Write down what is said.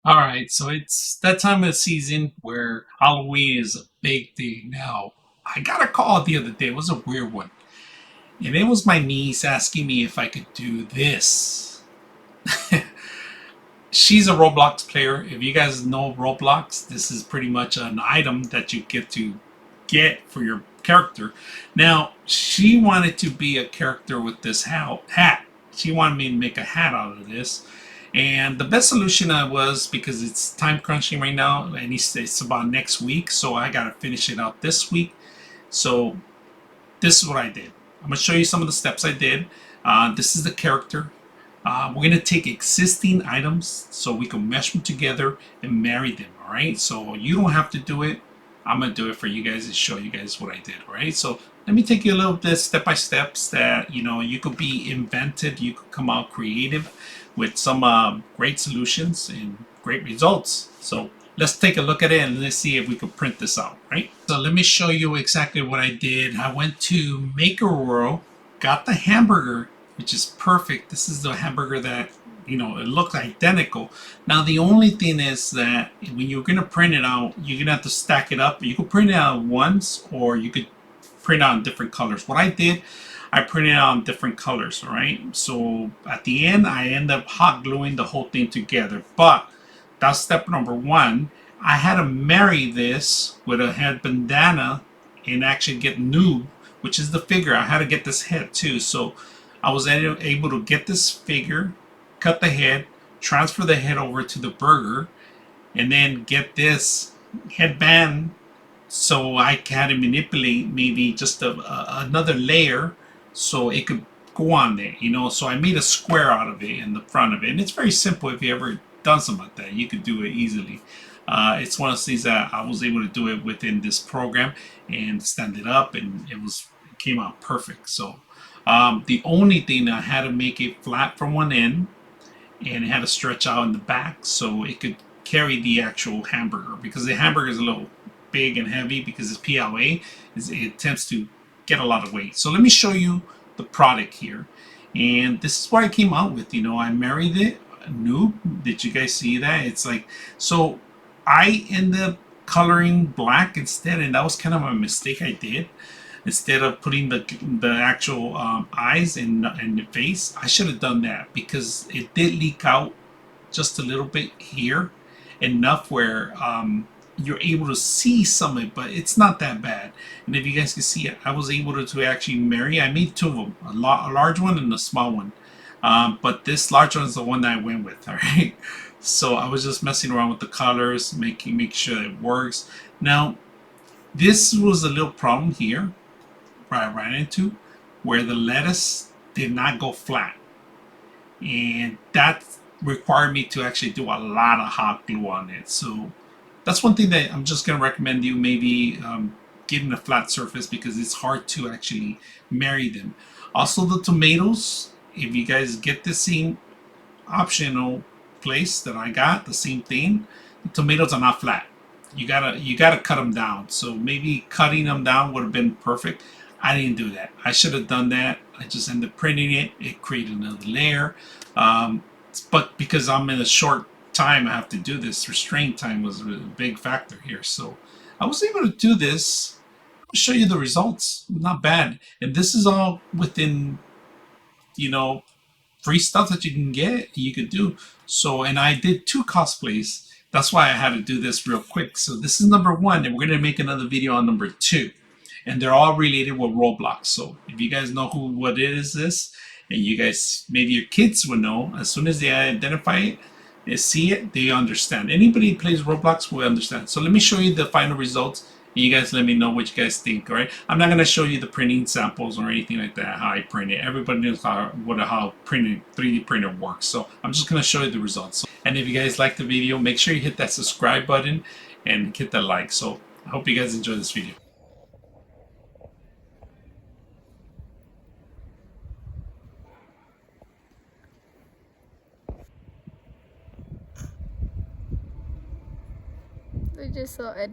All right, so it's that time of the season where Halloween is a big thing. Now, I got a call the other day. It was a weird one. And it was my niece asking me if I could do this. She's a Roblox player. If you guys know Roblox, this is pretty much an item that you get to get for your character. Now, she wanted to be a character with this hat. She wanted me to make a hat out of this. And the best solution I was, because it's time crunching right now, and it's about next week, so I got to finish it out this week. So this is what I did. I'm going to show you some of the steps I did. This is the character. We're going to take existing items so we can mesh them together and marry them, all right? So you don't have to do it. I'm going to do it for you guys and show you guys what I did, all right? So let me take you a little bit step by steps that, you could be inventive, you could come out creative with some great solutions and great results. So let's take a look at it and let's see if we can print this out, right? So let me show you exactly what I did. I went to Maker World, got the hamburger, which is perfect. This is the hamburger that, it looks identical. Now, the only thing is that when you're going to print it out, you're going to have to stack it up. You could print it out once, or you could print out in different colors. What I did, I printed it out in different colors, all right? So at the end, I end up hot gluing the whole thing together. But that's step number one. I had to marry this with a head bandana and actually get Noob, which is the figure. I had to get this head too. So I was able to get this figure, cut the head, transfer the head over to the burger, and then get this headband so I had to manipulate maybe just another layer so it could go on there, So I made a square out of it in the front of it, and it's very simple. If you ever done something like that, you could do it easily. It's one of those things that I was able to do it within this program and stand it up, and it came out perfect. So the only thing, I had to make it flat from one end, and it had to stretch out in the back so it could carry the actual hamburger, because the hamburger is a little big and heavy because it's PLA. It tends to get a lot of weight. So let me show you the product here. And this is what I came out with. I married it. Noob. Did you guys see that? It's like, so I ended up coloring black instead, and that was kind of a mistake I did. Instead of putting the actual eyes and the face, I should have done that, because it did leak out just a little bit here, enough where you're able to see some of it, but it's not that bad. And if you guys can see it, I was able to actually marry. I made two of them, a large one and a small one. But this large one is the one that I went with. All right. So I was just messing around with the colors, making sure it works. Now, this was a little problem here I ran into, where the lettuce did not go flat, and that required me to actually do a lot of hot glue on it. So that's one thing that I'm just going to recommend you maybe getting a flat surface, because it's hard to actually marry them. Also, the tomatoes, if you guys get the same optional place that I got, the same thing, the tomatoes are not flat. You gotta cut them down. So maybe cutting them down would have been perfect. I didn't do that. I should have done that. I just ended up printing it. It created another layer. But because I'm in a short time, I have to do this. Restraint time was a big factor here. So I was able to do this. I'll show you the results. Not bad. And this is all within, you know, free stuff that you can get, you could do. So, and I did two cosplays. That's why I had to do this real quick. So this is number one, and we're going to make another video on number two. And they're all related with Roblox. So if you guys know what it is, this, and you guys, maybe your kids will know, as soon as they identify it, they see it, they understand. Anybody who plays Roblox will understand. So let me show you the final results. And you guys let me know what you guys think, all right? I'm not going to show you the printing samples or anything like that, how I print it. Everybody knows how printing 3D printer works. So I'm just going to show you the results. And if you guys like the video, make sure you hit that subscribe button and hit that like. So I hope you guys enjoy this video. I just saw Ed.